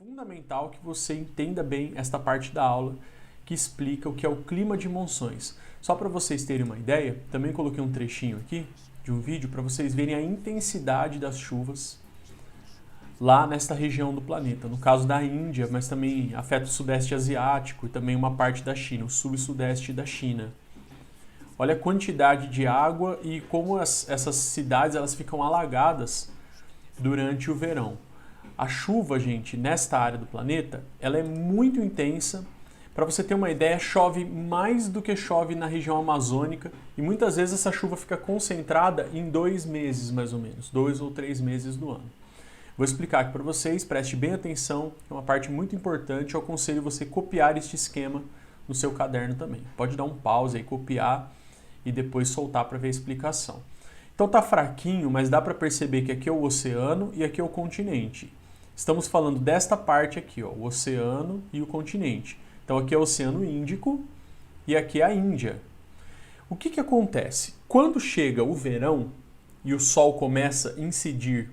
Fundamental que você entenda bem esta parte da aula que explica o que é o clima de monções. Só para vocês terem uma ideia, também coloquei um trechinho aqui de um vídeo para vocês verem a intensidade das chuvas lá nesta região do planeta. No caso da Índia, mas também afeta o Sudeste Asiático e também uma parte da China, o Sul e Sudeste da China. Olha a quantidade de água e como essas cidades elas ficam alagadas durante o verão. A chuva, gente, nesta área do planeta, ela é muito intensa. Para você ter uma ideia, chove mais do que chove na região amazônica e muitas vezes essa chuva fica concentrada em 2 meses, mais ou menos, 2 ou 3 meses do ano. Vou explicar aqui para vocês, preste bem atenção, é uma parte muito importante, eu aconselho você copiar este esquema no seu caderno também. Pode dar um pause aí, copiar e depois soltar para ver a explicação. Então tá fraquinho, mas dá para perceber que aqui é o oceano e aqui é o continente. Estamos falando desta parte aqui, ó, o oceano e o continente. Então aqui é o Oceano Índico e aqui é a Índia. O que acontece? Quando chega o verão e o sol começa a incidir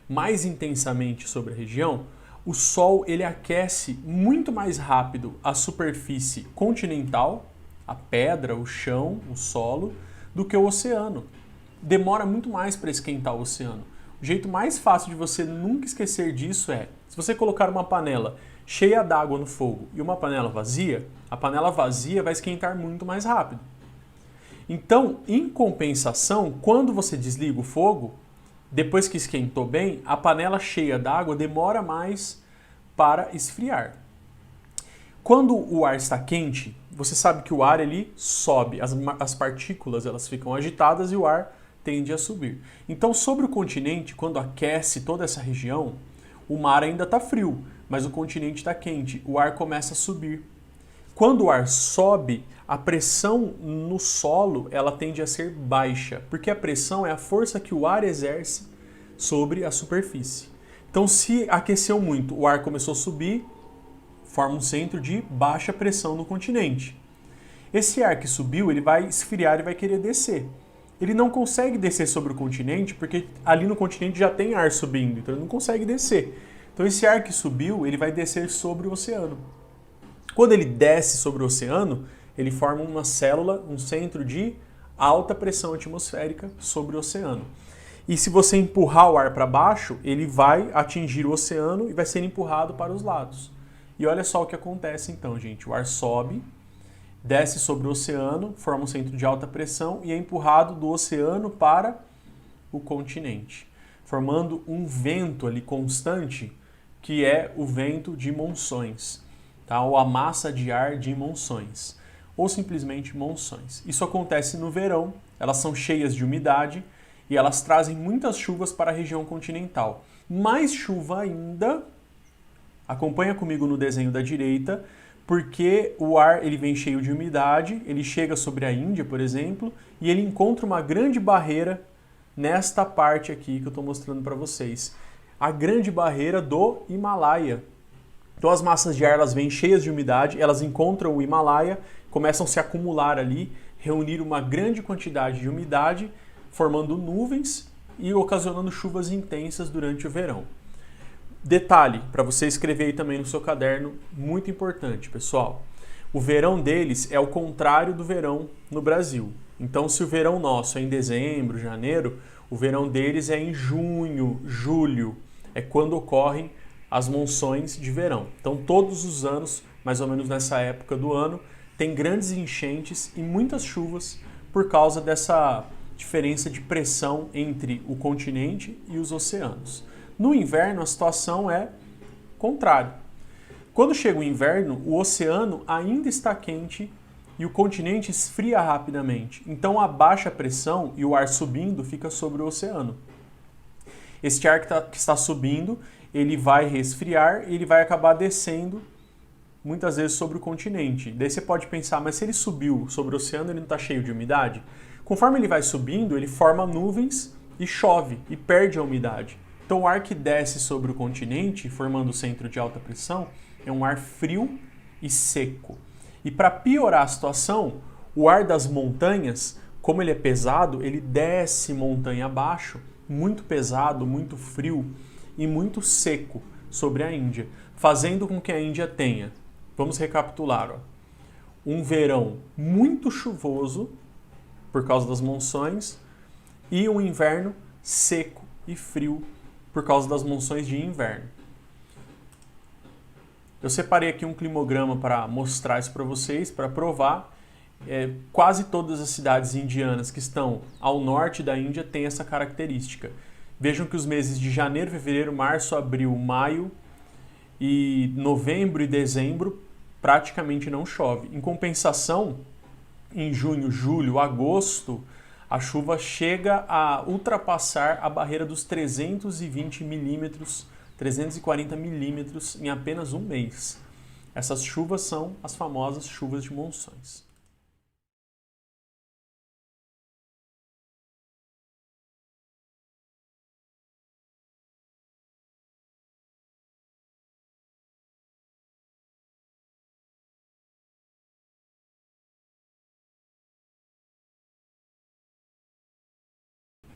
mais intensamente sobre a região, o sol ele aquece muito mais rápido a superfície continental, a pedra, o chão, o solo, do que o oceano. Demora muito mais para esquentar o oceano. O jeito mais fácil de você nunca esquecer disso é, se você colocar uma panela cheia d'água no fogo e uma panela vazia, a panela vazia vai esquentar muito mais rápido. Então, em compensação, quando você desliga o fogo, depois que esquentou bem, a panela cheia d'água demora mais para esfriar. Quando o ar está quente, você sabe que o ar ele sobe, as partículas elas ficam agitadas e o ar tende a subir. Então, sobre o continente, quando aquece toda essa região, o mar ainda está frio, mas o continente está quente, o ar começa a subir. Quando o ar sobe, a pressão no solo ela tende a ser baixa, porque a pressão é a força que o ar exerce sobre a superfície. Então, se aqueceu muito, o ar começou a subir, forma um centro de baixa pressão no continente. Esse ar que subiu, ele vai esfriar e vai querer descer. Ele não consegue descer sobre o continente, porque ali no continente já tem ar subindo, então ele não consegue descer. Então esse ar que subiu, ele vai descer sobre o oceano. Quando ele desce sobre o oceano, ele forma uma célula, um centro de alta pressão atmosférica sobre o oceano. E se você empurrar o ar para baixo, ele vai atingir o oceano e vai ser empurrado para os lados. E olha só o que acontece então, gente. O ar sobe, desce sobre o oceano, forma um centro de alta pressão e é empurrado do oceano para o continente, formando um vento ali constante, que é o vento de monções, tá? Ou a massa de ar de monções, ou simplesmente monções. Isso acontece no verão, elas são cheias de umidade e elas trazem muitas chuvas para a região continental. Mais chuva ainda, acompanha comigo no desenho da direita, porque o ar ele vem cheio de umidade, ele chega sobre a Índia, por exemplo, e ele encontra uma grande barreira nesta parte aqui que eu estou mostrando para vocês. A grande barreira do Himalaia. Então as massas de ar elas vêm cheias de umidade, elas encontram o Himalaia, começam a se acumular ali, reunir uma grande quantidade de umidade, formando nuvens e ocasionando chuvas intensas durante o verão. Detalhe, para você escrever aí também no seu caderno, muito importante, pessoal. O verão deles é o contrário do verão no Brasil. Então, se o verão nosso é em dezembro, janeiro, o verão deles é em junho, julho. É quando ocorrem as monções de verão. Então, todos os anos, mais ou menos nessa época do ano, tem grandes enchentes e muitas chuvas por causa dessa diferença de pressão entre o continente e os oceanos. No inverno, a situação é contrária. Quando chega o inverno, o oceano ainda está quente e o continente esfria rapidamente. Então, a baixa pressão e o ar subindo fica sobre o oceano. Este ar que está subindo, ele vai resfriar e ele vai acabar descendo muitas vezes sobre o continente. Daí você pode pensar, mas se ele subiu sobre o oceano, ele não está cheio de umidade? Conforme ele vai subindo, ele forma nuvens e chove e perde a umidade. Então, o ar que desce sobre o continente, formando o centro de alta pressão, é um ar frio e seco. E para piorar a situação, o ar das montanhas, como ele é pesado, ele desce montanha abaixo, muito pesado, muito frio e muito seco, sobre a Índia, fazendo com que a Índia tenha, vamos recapitular, ó, um verão muito chuvoso por causa das monções e um inverno seco e frio por causa das monções de inverno. Eu separei aqui um climograma para mostrar isso para vocês, para provar. Quase todas as cidades indianas que estão ao norte da Índia têm essa característica. Vejam que os meses de janeiro, fevereiro, março, abril, maio e novembro e dezembro praticamente não chove. Em compensação, em junho, julho, agosto, a chuva chega a ultrapassar a barreira dos 320 milímetros, 340 milímetros em apenas um mês. Essas chuvas são as famosas chuvas de monções.